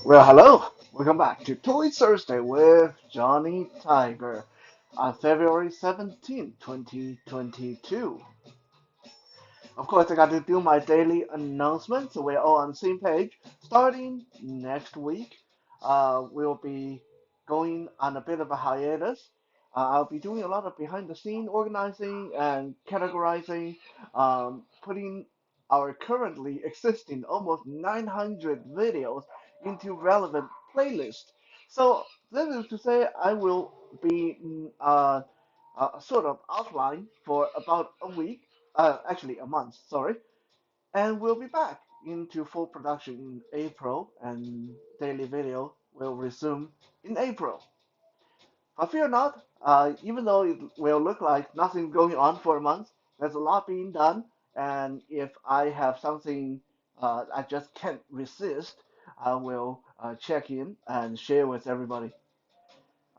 Well, hello. Welcome back to Toy Thursday with Johnny Tiger on February 17th, 2022. Of course, I got to do my daily announcement so we're all on the same page. Starting next week, we'll be going on a bit of a hiatus. I'll be doing a lot of behind the scene organizing and categorizing, putting our currently existing almost 900 videos into relevant playlists. So, this is to say, I will be sort of outline for about a week, actually a month, sorry, and we'll be back into full production in April, and daily video will resume in April. But fear not, even though it will look like nothing going on for a month, there's a lot being done, and if I have something I just can't resist, I will check in and share with everybody.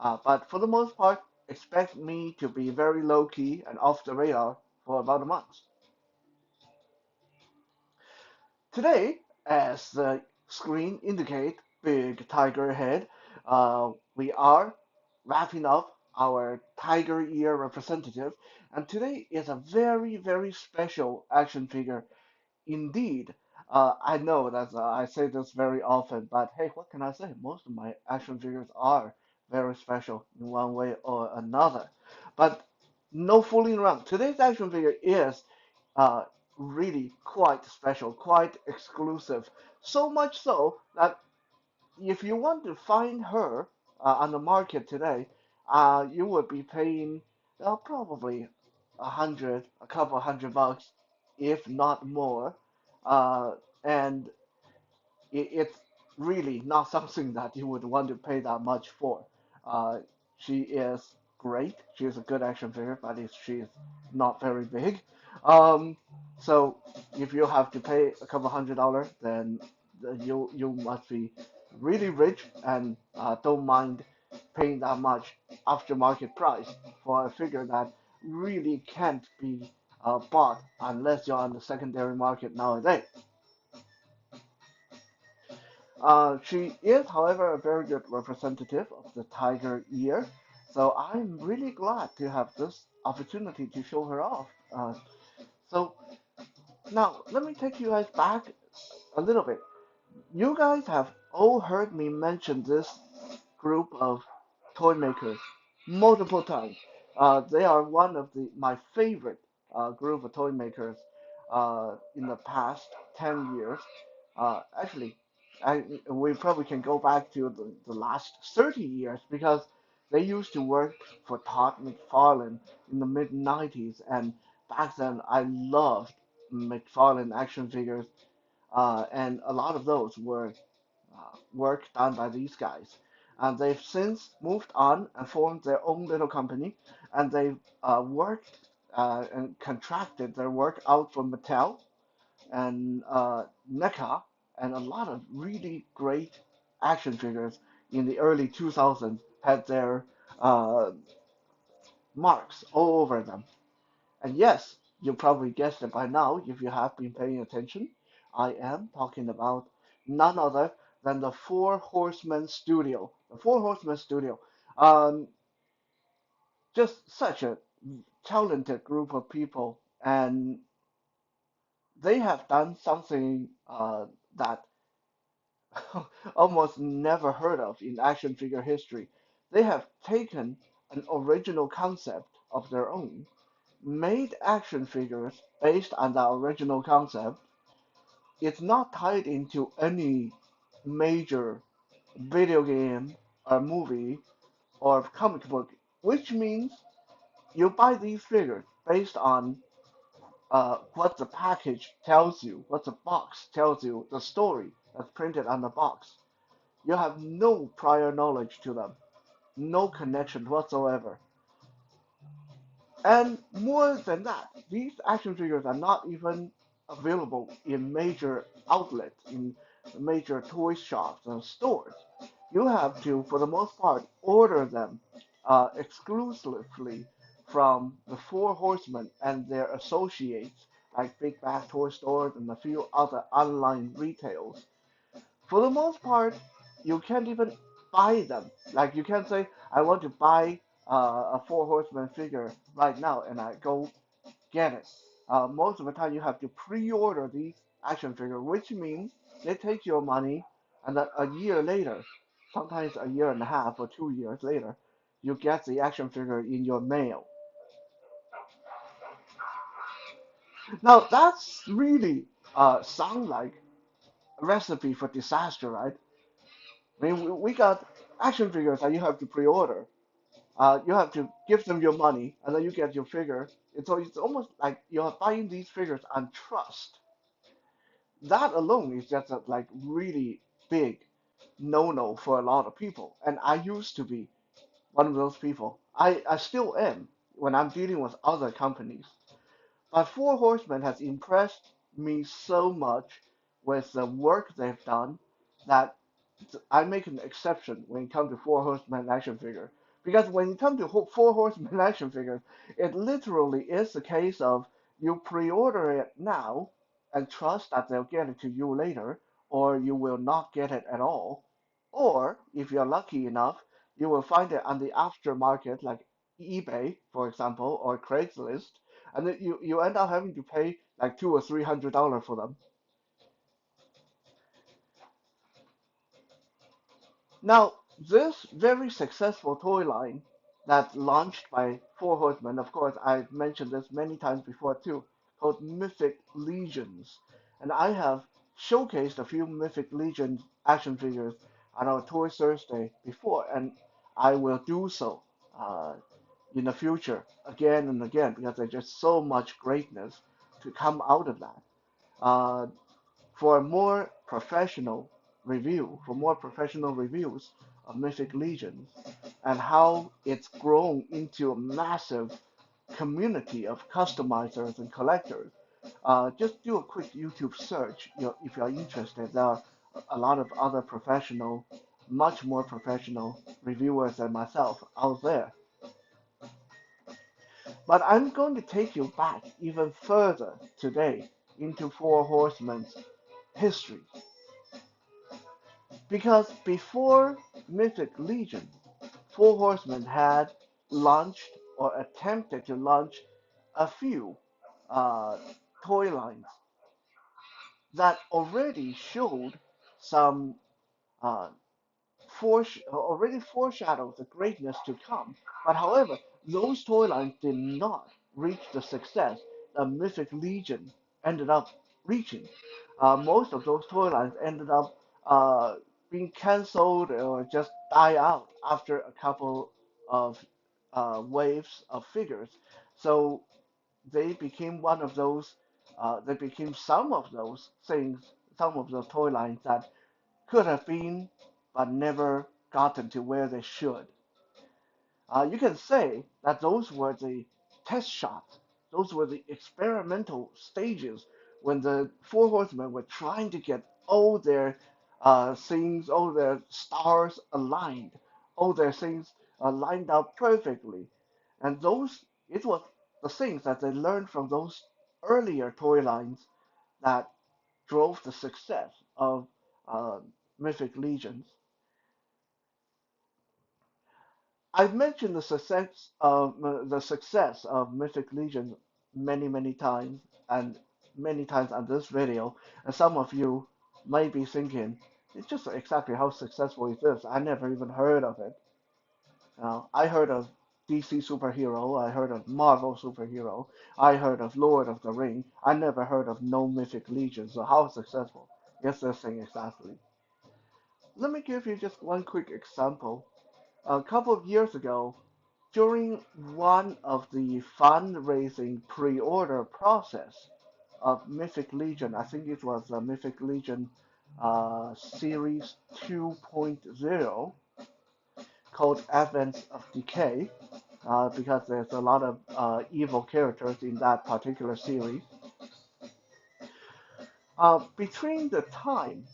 But for the most part, expect me to be very low key and off the radar for about a month. Today, as the screen indicate, big tiger head, we are wrapping up our Tiger Year representative, and today is a very, very special action figure indeed. I know that I say this very often, but hey, what can I say? Most of my action figures are very special in one way or another. But no fooling around. Today's action figure is uh, really quite special, quite exclusive. So much so that if you want to find her on the market today, you would be paying probably a couple $100, if not more. Uh, and it's really not something that you would want to pay that much for. Uh, she is great. She is a good action figure, but she's not very big. Um, so if you have to pay a couple $100, then you must be really rich and don't mind paying that much aftermarket price for a figure that really can't be bought unless you're on the secondary market nowadays. She is, however, a very good representative of the tiger ear, so I'm really glad to have this opportunity to show her off. So now let me take you guys back a little bit. You guys have all heard me mention this group of toy makers multiple times. They are one of my favorite group of toy makers in the past 10 years. Actually, we probably can go back to the last 30 years because they used to work for Todd McFarlane in the mid 90s, and back then I loved McFarlane action figures, and a lot of those were work done by these guys. And they've since moved on and formed their own little company, and they've worked and contracted their work out for Mattel and NECA and a lot of really great action figures in the early 2000s had their uh, marks all over them. And yes, you probably guessed it by now if you have been paying attention. I am talking about none other than the Four Horsemen Studio. The Four Horsemen Studio. Um, just such a talented group of people, and they have done something that almost never heard of in action figure history. They have taken an original concept of their own, made action figures based on the original concept. It's not tied into any major video game or movie or comic book, which means you buy these figures based on what the package tells you, what the box tells you, the story that's printed on the box. You have no prior knowledge to them, no connection whatsoever. And more than that, these action figures are not even available in major outlets, in major toy shops and stores. You have to, for the most part, order them exclusively from the Four Horsemen and their associates, like Big Bad Toy Stores and a few other online retails. For the most part, you can't even buy them. Like you can't say, I want to buy a Four Horsemen figure right now, and I go get it. Most of the time, you have to pre-order the action figure, which means they take your money, and then a year later, sometimes a year and a half or 2 years later, you get the action figure in your mail. Now that's really sound like a recipe for disaster, right? I mean, we got action figures that you have to pre-order. You have to give them your money, and then you get your figure. And so it's almost like you're buying these figures on trust. That alone is just a like really big no-no for a lot of people. And I used to be one of those people. I still am when I'm dealing with other companies. But Four Horsemen has impressed me so much with the work they've done that I make an exception when it comes to Four Horsemen action figure. Because when it comes to Four Horsemen action figures, it literally is the case of you pre-order it now and trust that they'll get it to you later, or you will not get it at all. Or if you're lucky enough, you will find it on the aftermarket, like eBay, for example, or Craigslist, and then you end up having to pay like $200 or $300 for them. Now, this very successful toy line that launched by Four Horsemen, of course, I've mentioned this many times before too, called Mythic Legions. And I have showcased a few Mythic Legion action figures on our Toy Thursday before, and I will do so uh, in the future again and again because there's just so much greatness to come out of that. Uh, for a more professional for more professional reviews of Mythic Legions and how it's grown into a massive community of customizers and collectors. Just do a quick YouTube search if you're interested. There are a lot of other professional, much more professional reviewers than myself out there. But I'm going to take you back even further today into Four Horsemen's history. Because before Mythic Legion, Four Horsemen had launched or attempted to launch a few uh, toy lines that already showed some uh, already foreshadowed the greatness to come. But however, those toy lines did not reach the success that Mythic Legion ended up reaching. Most of those toy lines ended up uh, being cancelled or just die out after a couple of waves of figures. So they became one of those. They became some of those things, some of the toy lines that could have been, but never gotten to where they should. You can say that those were the test shots, those were the experimental stages when the Four Horsemen were trying to get all their things, all their stars aligned, all their things lined up perfectly. And it was the things that they learned from those earlier toy lines that drove the success of uh, Mythic Legions. I've mentioned the success of Mythic Legion many times and many times on this video, and some of you may be thinking, it's just exactly how successful is this? I never even heard of it. I heard of DC superhero, I heard of Marvel superhero, I heard of Lord of the Ring. I never heard of no Mythic Legion. So how successful is this thing exactly? Let me give you just one quick example. A couple of years ago, during one of the fundraising pre-order process of Mythic Legion, I think it was Mythic Legion Series 2.0, called Advents of Decay, because there's a lot of evil characters in that particular series. Between the time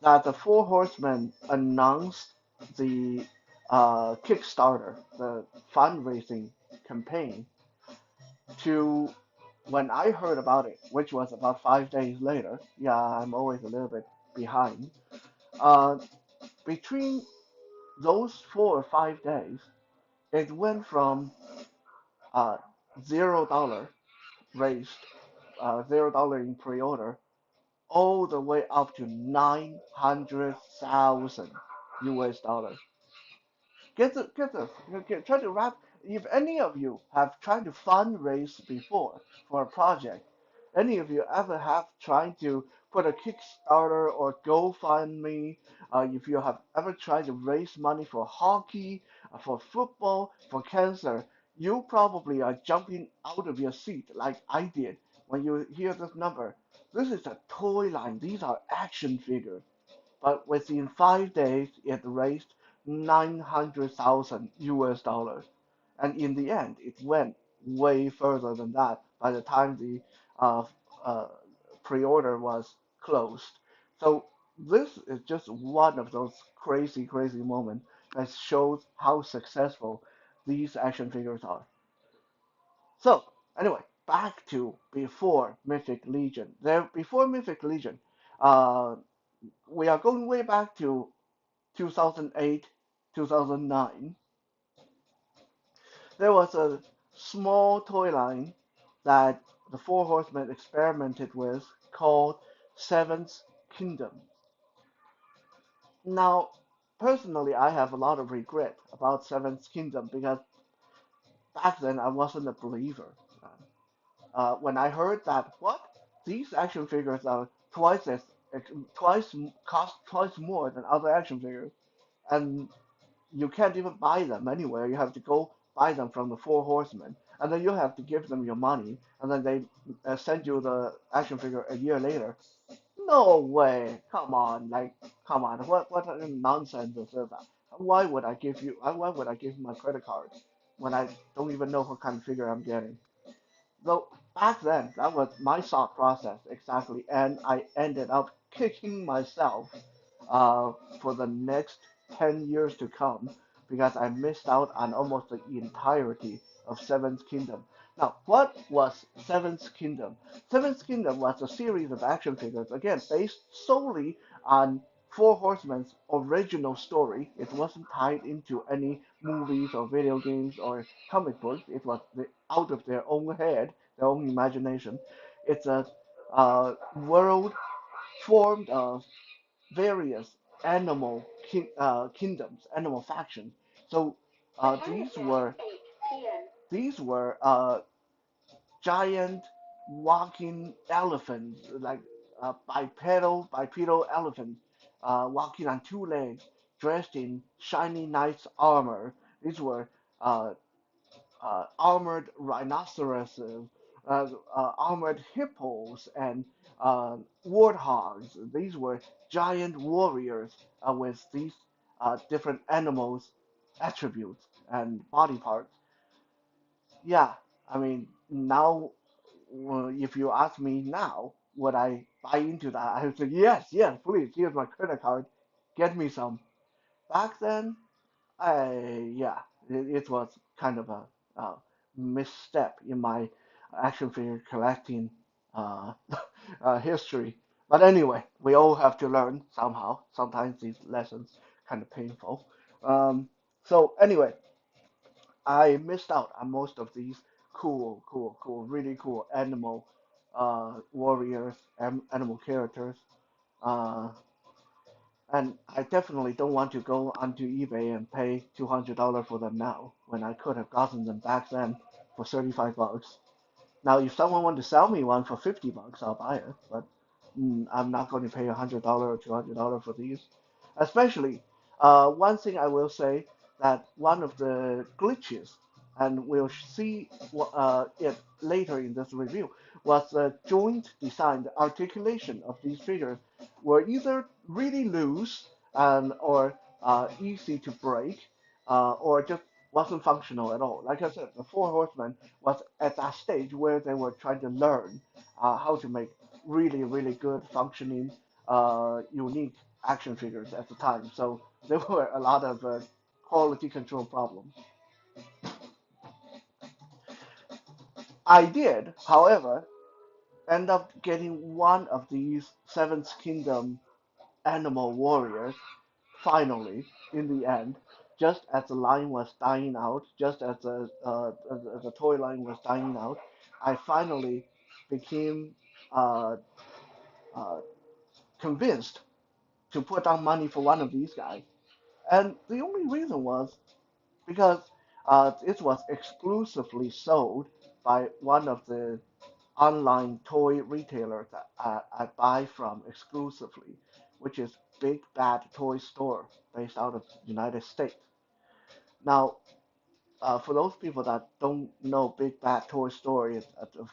that the Four Horsemen announced the Kickstarter, the fundraising campaign, to when I heard about it, which was about 5 days later. Yeah, I'm always a little bit behind. Uh, between those 4 or 5 days, it went from uh, $0 raised, $0 in pre-order, all the way up to 900,000 US dollars. Get this. Try to wrap. If any of you have tried to fundraise before for a project, any of you ever have tried to put a Kickstarter or GoFundMe, if you have ever tried to raise money for hockey, for football, for cancer, you probably are jumping out of your seat like I did when you hear this number. This is a toy line. These are action figures, but within 5 days it raised 900,000 US dollars. And in the end, it went way further than that by the time the uh, uh, pre-order was closed. So this is just one of those crazy, crazy moments that shows how successful these action figures are. So anyway, back to before Mythic Legion. There, before Mythic Legion, uh, we are going way back to 2008, 2009. There was a small toy line that the Four Horsemen experimented with called Seventh Kingdom. Now, personally, I have a lot of regret about Seventh Kingdom because back then I wasn't a believer. When I heard that, what? These action figures are twice as twice cost twice more than other action figures, and you can't even buy them anywhere. You have to go buy them from the Four Horsemen, and then you have to give them your money, and then they send you the action figure a year later. No way! Come on, like, come on. What nonsense is that? Why would I give you my credit card when I don't even know what kind of figure I'm getting? Though back then, that was my thought process exactly, and I ended up kicking myself uh, for the next 10 years to come because I missed out on almost the entirety of Seventh Kingdom. Now, what was Seventh Kingdom? Seventh Kingdom was a series of action figures, again, based solely on Four Horsemen's original story. It wasn't tied into any movies or video games or comic books. It was out of their own head, their own imagination. It's a world formed of various kingdoms, animal factions. So these were giant walking elephants, like bipedal elephants, walking on two legs, dressed in shiny knight's armor. These were uh, armored rhinoceroses, armored hippos, and warthogs. These were giant warriors with these different animals' attributes and body parts. Yeah, I mean, now, if you ask me now, would I buy into that? I would say, yes, yes, please, here's my credit card, get me some. Back then, yeah, it was kind of a, misstep in my action figure collecting uh, history. But anyway, we all have to learn somehow. Sometimes these lessons kind of painful. Um, so anyway, I missed out on most of these really cool animal warriors, animal characters. Uh, and I definitely don't want to go onto eBay and pay $200 for them now when I could have gotten them back then for 35 bucks. Now, if someone wanted to sell me one for 50 bucks, I'll buy it, but I'm not going to pay $100 or $200 for these. Especially, one thing I will say that one of the glitches, and we'll see it later in this review, was the joint design, the articulation of these figures were either really loose or easy to break, or just wasn't functional at all. Like I said, the Four Horsemen was at that stage where they were trying to learn how to make really, really good functioning, unique action figures at the time. So there were a lot of quality control problems. I did, however, end up getting one of these Seventh Kingdom animal warriors finally, in the end, just as the line was dying out, just as the toy line was dying out, I finally became uh, uh, convinced to put down money for one of these guys. And the only reason was because it was exclusively sold by one of the online toy retailers that I buy from exclusively, which is Big Bad Toy Store based out of the United States. Now, for those people that don't know Big Bad Toy Store,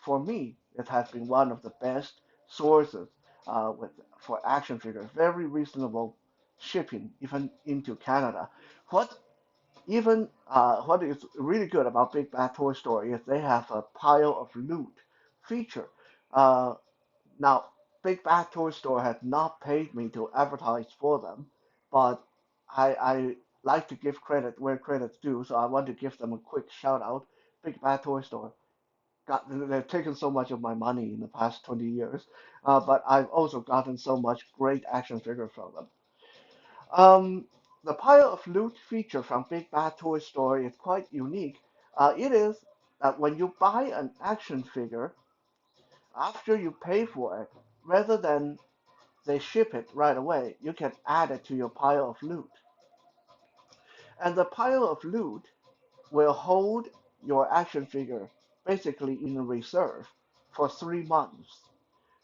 for me, it has been one of the best sources with for action figures. Very reasonable shipping, even into Canada. What what is really good about Big Bad Toy Store is they have a pile of loot feature. Uh, Now, Big Bad Toy Store has not paid me to advertise for them, but I like to give credit where credit's due, so I want to give them a quick shout out. Big Bad Toy Store. They've taken so much of my money in the past 20 years, but I've also gotten so much great action figure from them. Um, the pile of loot feature from Big Bad Toy Store is quite unique. It is that when you buy an action figure, after you pay for it, rather than they ship it right away, you can add it to your pile of loot. And the pile of loot will hold your action figure basically in reserve for 3 months.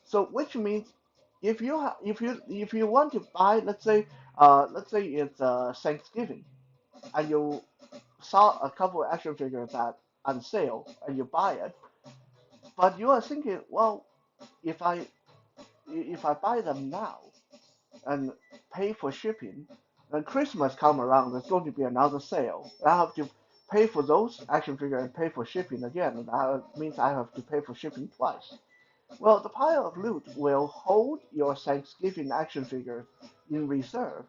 So which means if you want to buy, let's say it's Thanksgiving and you saw a couple of action figures that on sale and you buy it, but you are thinking, well, if I if I buy them now and pay for shipping, then Christmas come around, there's going to be another sale. I have to pay for those action figures and pay for shipping again, and that means I have to pay for shipping twice. Well, the pile of loot will hold your Thanksgiving action figures in reserve,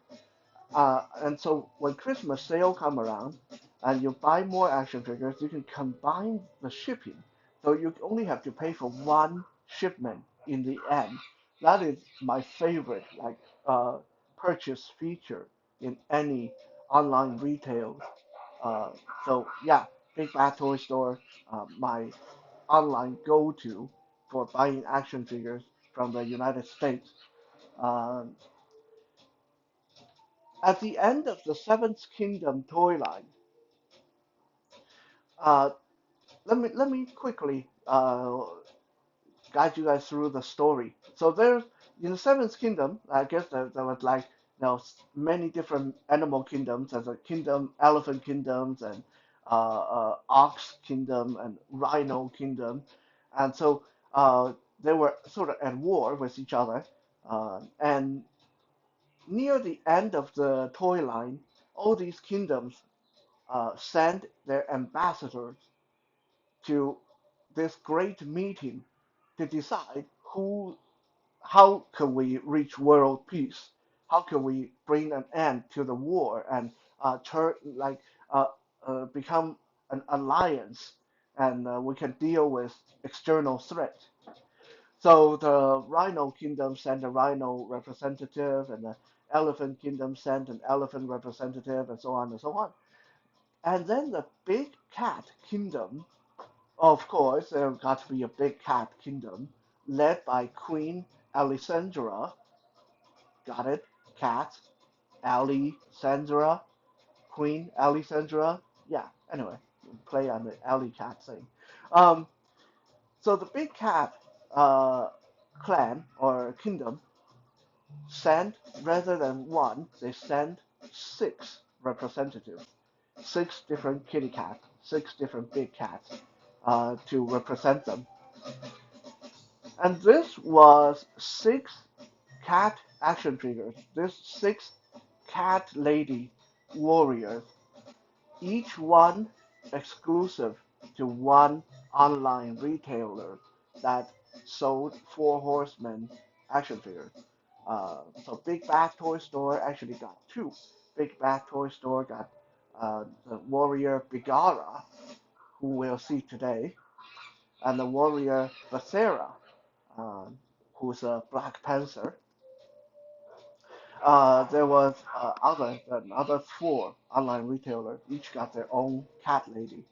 and so when Christmas sale come around and you buy more action figures, you can combine the shipping. So you only have to pay for one shipment in the end. That is my favorite purchase feature in any online retail. Uh, so yeah, Big Bad Toy Store, my online go-to for buying action figures from the United States. Um, at the end of the Seventh Kingdom toy line, uh, let me quickly guide you guys through the story. So there's in the Seventh Kingdom, I guess there was like many different animal kingdoms. There's a kingdom, elephant kingdoms, and ox kingdom, and rhino kingdom, and so they were sort of at war with each other. And near the end of the toy line, all these kingdoms sent their ambassadors to this great meeting to decide how can we reach world peace? How can we bring an end to the war and turn uh, become an alliance and we can deal with external threats? So the Rhino Kingdom sent a Rhino representative, and the Elephant Kingdom sent an Elephant representative, and so on and so on. And then the Big Cat Kingdom, of course, there got to be a Big Cat Kingdom led by Queen Alessandra. Got it? Cat, Alessandra, Queen Alessandra. Yeah, anyway, play on the alley cat thing. Um, so the Big Cat uh, clan or kingdom sent, rather than one, they sent six representatives, six different kitty cats, six different big cats to represent them. And this was six cat action figures. This six cat lady warriors, each one exclusive to one online retailer that sold Four Horsemen action figures. So Big Bad Toy Store actually got two. Big Bad Toy Store got the warrior Biggara, who we'll see today, and the warrior Becerra, who's a Black Panther. there was another four online retailers, each got their own cat lady.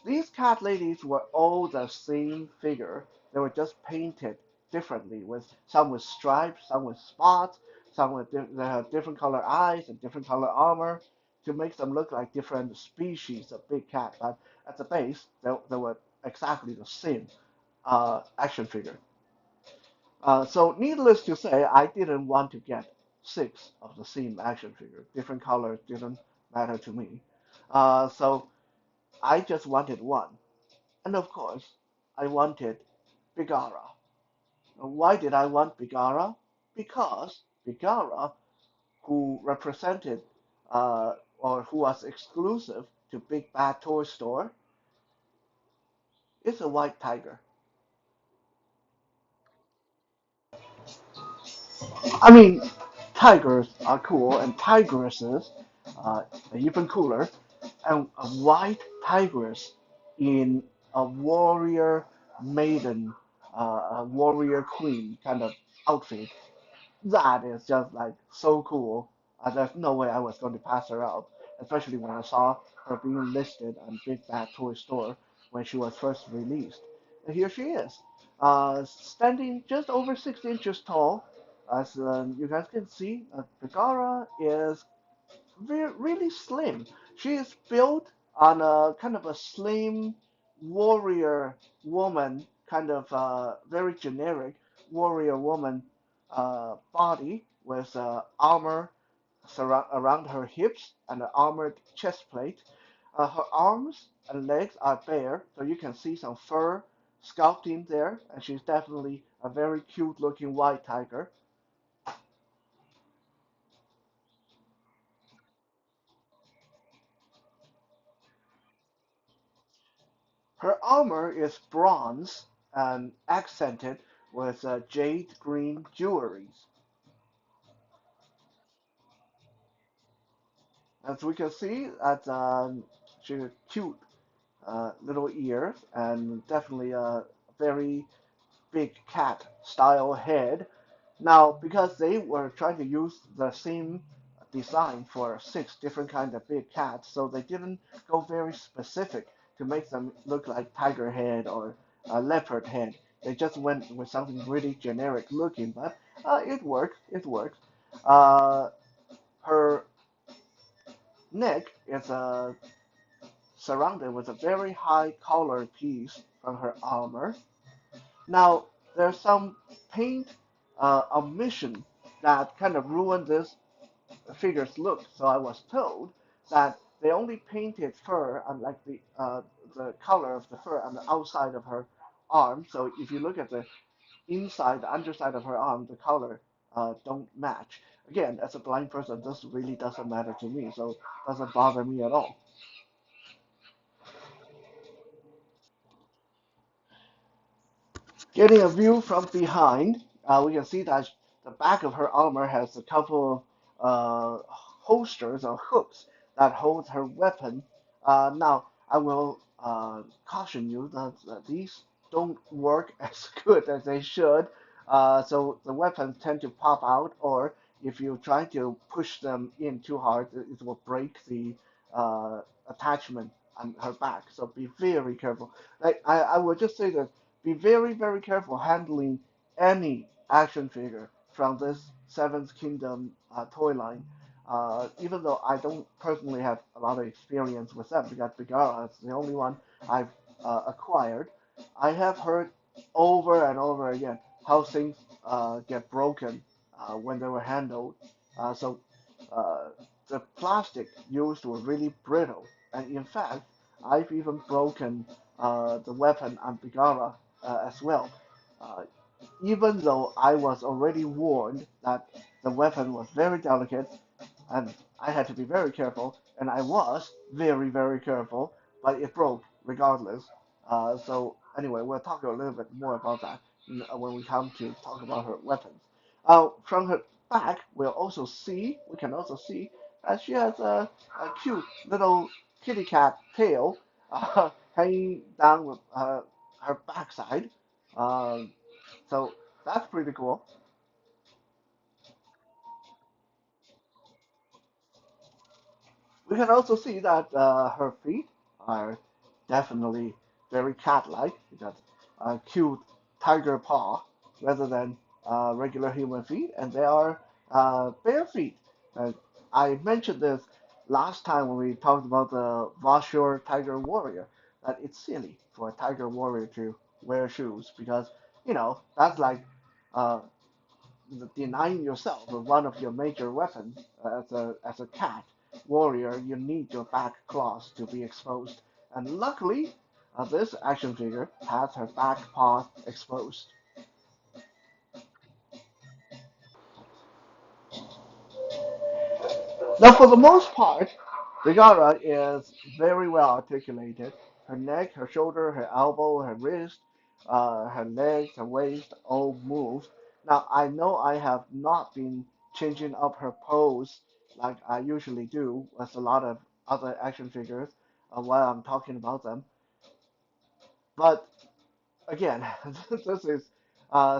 These cat ladies were all the same figure. They were just painted differently, with some with stripes, some with spots, some with they had different color eyes and different color armor to make them look like different species of big cat. But at the base, they were exactly the same action figure. So needless to say, I didn't want to get six of the same action figure. Different colors didn't matter to me. So I just wanted one. And of course, I wanted Biggara. Why did I want Biggara? Because Biggara, who represented or who was exclusive to Big Bad Toy Store, is a white tiger. I mean, tigers are cool, and tigresses are even cooler. And a white tigress in a warrior maiden, a warrior queen kind of outfit. That is just like so cool. There's no way I was going to pass her up, especially when I saw her being listed on Big Bad Toy Store when she was first released. And here she is, standing just over 6 inches tall. As you guys can see, Pegara is really slim. She is built on a kind of a slim warrior woman, kind of very generic warrior woman body with armor around her hips and an armored chest plate. Her arms and legs are bare, so you can see some fur sculpting there, and she's definitely a very cute looking white tiger. Her armor is bronze and accented with jade green jewelries. As we can see, that she has cute little ears and definitely a very big cat style head. Now, because they were trying to use the same design for six different kinds of big cats, so they didn't go very specific to make them look like tiger head or a leopard head. They just went with something really generic looking, but it worked. It worked. Uh, her neck is surrounded with a very high collar piece from her armor. Now, there's some paint omission that kind of ruined this figure's look. So I was told that they only painted fur on like the color of the fur on the outside of her arm. So if you look at the inside, the underside of her arm, the color don't match. Again, as a blind person, this really doesn't matter to me, so it doesn't bother me at all. Getting a view from behind, we can see that the back of her armor has a couple of holsters or hooks that hold her weapon. Now, I will caution you that these don't work as good as they should. So the weapons tend to pop out, or if you try to push them in too hard, it will break the attachment on her back. So be very careful. Like I would just say that be very, very careful handling any action figure from this Seventh Kingdom toy line. Even though I don't personally have a lot of experience with them, because Biggara is the only one I've acquired, I have heard over and over again how things get broken when they were handled. So uh, the plastic used was really brittle, and in fact, I've even broken the weapon on Biggara as well. Uh, Even though I was already warned that the weapon was very delicate and I had to be very careful, and I was very, very careful, but it broke regardless. So anyway, we'll talk a little bit more about that when we come to talk about her weapons. From her back, we can also see that she has a cute little kitty cat tail hanging down with her backside. Um, so that's pretty cool. We can also see that her feet are definitely very cat-like. It got a cute tiger paw rather than regular human feet, and they are bare feet. Uh, I mentioned this last time when we talked about the Vashur Tiger Warrior, that it's silly for a tiger warrior to wear shoes because, that's like uh, denying yourself of one of your major weapons as a cat warrior. You need your back claws to be exposed, and luckily, this action figure has her back paw exposed. Now, for the most part, Biggara is very well articulated. Her neck, her shoulder, her elbow, her wrist, her legs, her waist all move. Now, I know I have not been changing up her pose like I usually do with a lot of other action figures while I'm talking about them, but again, this is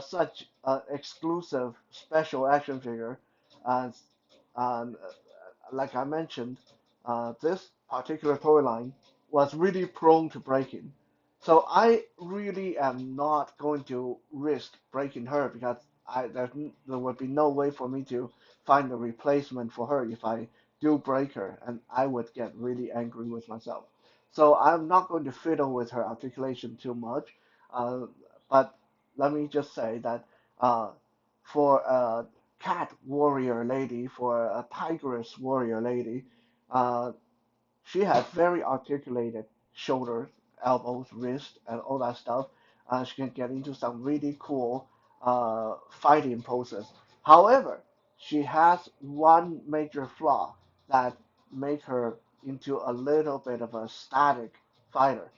such an exclusive special action figure. As like I mentioned, this particular toy line was really prone to breaking. So I really am not going to risk breaking her because there would be no way for me to find a replacement for her if I do break her, and I would get really angry with myself. So I'm not going to fiddle with her articulation too much. Uh, but let me just say that uh, for a cat warrior lady, for a tigress warrior lady, uh, she has very articulated shoulders, elbows, wrists, and all that stuff. She can get into some really cool fighting poses. However, she has one major flaw that make her into a little bit of a static fighter.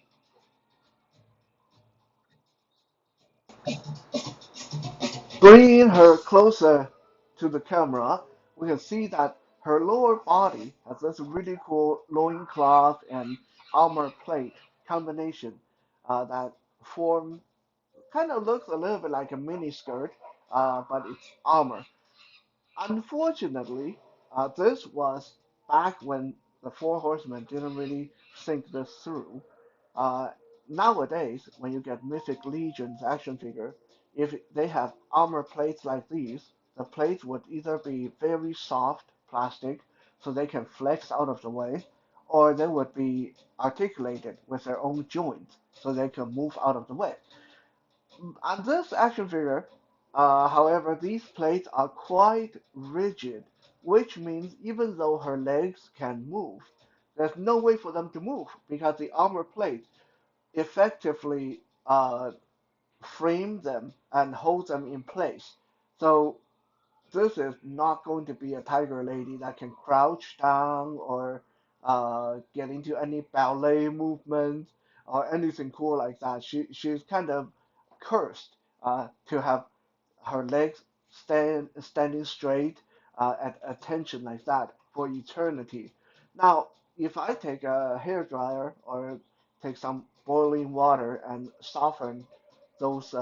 Bringing her closer to the camera, we can see that her lower body has this really cool loincloth and armor plate combination that form kind of looks a little bit like a mini skirt, but it's armor. Unfortunately, this was back when the Four Horsemen didn't really think this through. Uh, Nowadays, when you get Mythic Legion's action figure, if they have armor plates like these, the plates would either be very soft plastic so they can flex out of the way, or they would be articulated with their own joints so they can move out of the way. On this action figure, however, these plates are quite rigid, which means even though her legs can move, there's no way for them to move because the armor plate effectively frame them and hold them in place. So this is not going to be a tiger lady that can crouch down or get into any ballet movements or anything cool like that. She's kind of cursed to have her legs standing straight at attention like that for eternity. Now, if I take a hair dryer or take some boiling water and soften those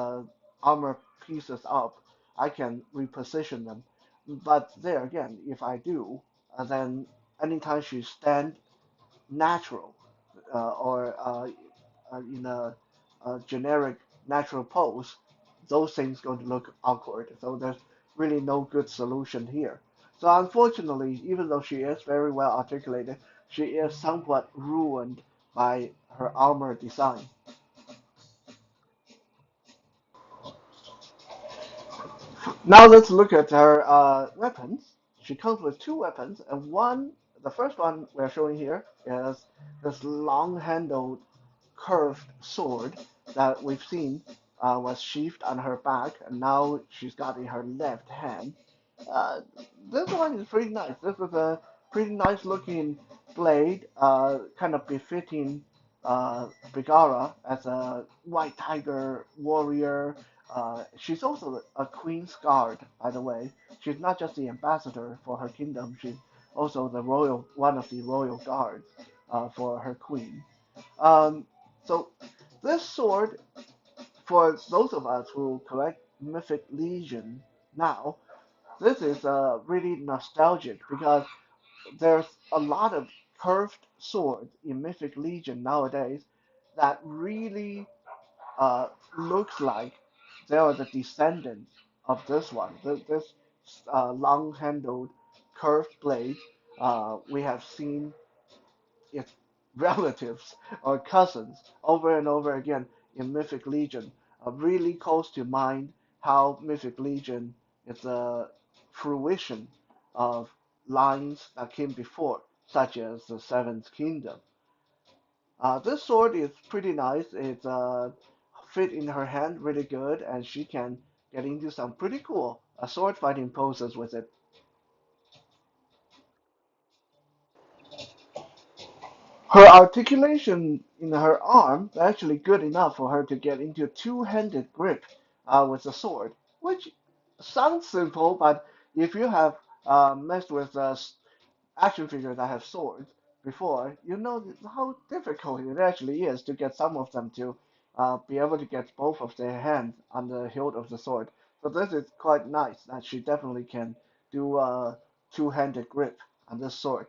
armor pieces up, I can reposition them. But there again, if I do, then anytime she stand natural or in a generic natural pose, those things going to look awkward. So there's really no good solution here. So unfortunately, even though she is very well articulated, she is somewhat ruined by her armor design. Now let's look at her weapons. She comes with two weapons, and the first one we're showing here is this long-handled curved sword that we've seen was sheathed on her back, and now she's got in her left hand. Uh, this one is pretty nice. This is a pretty nice looking blade, kind of befitting Biggara as a white tiger warrior. She's also a queen's guard, by the way. She's not just the ambassador for her kingdom. She's also one of the royal guards for her queen. Um, so this sword, for those of us who collect Mythic Legion now, this is really nostalgic because there's a lot of curved sword in Mythic Legion nowadays that really uh, looks like they are the descendants of this one. This long-handled curved blade, we have seen its relatives or cousins over and over again in Mythic Legion. Really calls to mind how Mythic Legion is a fruition of lines that came before, such as the Seventh Kingdom. This sword is pretty nice. It's fit in her hand really good, and she can get into some pretty cool sword fighting poses with it. Her articulation in her arm is actually good enough for her to get into a two-handed grip with the sword, which sounds simple, but if you have messed with action figures that have swords before, you know how difficult it actually is to get some of them to be able to get both of their hands on the hilt of the sword. So this is quite nice that she definitely can do a two-handed grip on this sword.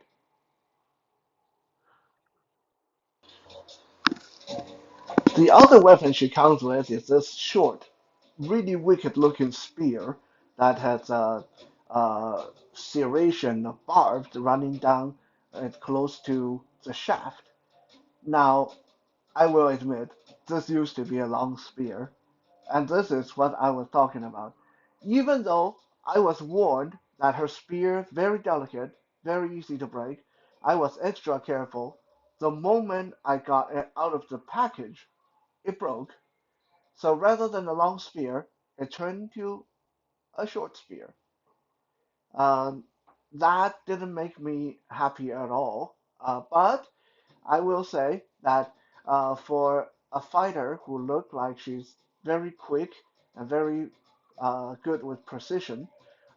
The other weapon she comes with is this short, really wicked-looking spear that has serration barbed running down close to the shaft. Now, I will admit, this used to be a long spear, and this is what I was talking about. Even though I was warned that her spear is very delicate, very easy to break, I was extra careful. The moment I got it out of the package, it broke. So rather than a long spear, it turned into a short spear. Um, that didn't make me happy at all. But I will say that for a fighter who looked like she's very quick and very good with precision,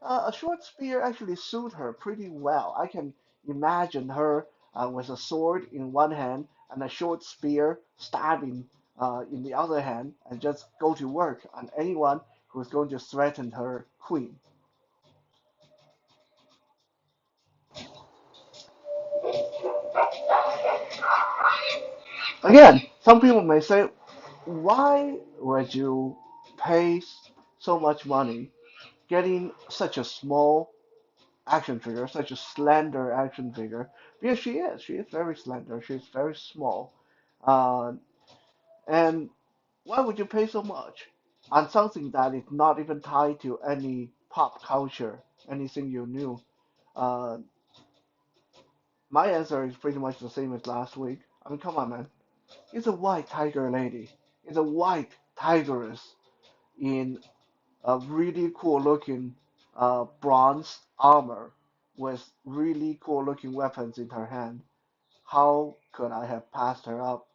a short spear actually suit her pretty well. I can imagine her with a sword in one hand and a short spear stabbing in the other hand and just go to work on anyone who's going to threaten her queen. Again, some people may say, why would you pay so much money getting such a small action figure, such a slender action figure? Because she is. She is very slender. She's very small. Uh, and why would you pay so much on something that is not even tied to any pop culture, anything you knew? Uh, my answer is pretty much the same as last week. I mean, come on, man. It's a white tiger lady. It's a white tigress in a really cool looking bronze armor with really cool looking weapons in her hand. How could I have passed her up?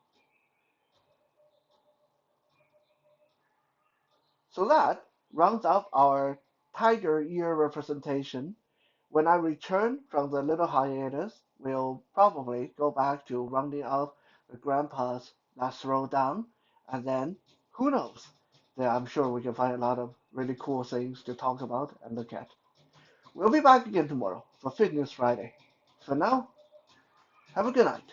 So that rounds up our tiger ear representation. When I return from the little hiatus, we'll probably go back to rounding up the grandpa's last throwdown, and then who knows? Then I'm sure we can find a lot of really cool things to talk about and look at. We'll be back again tomorrow for Fitness Friday. For now, have a good night.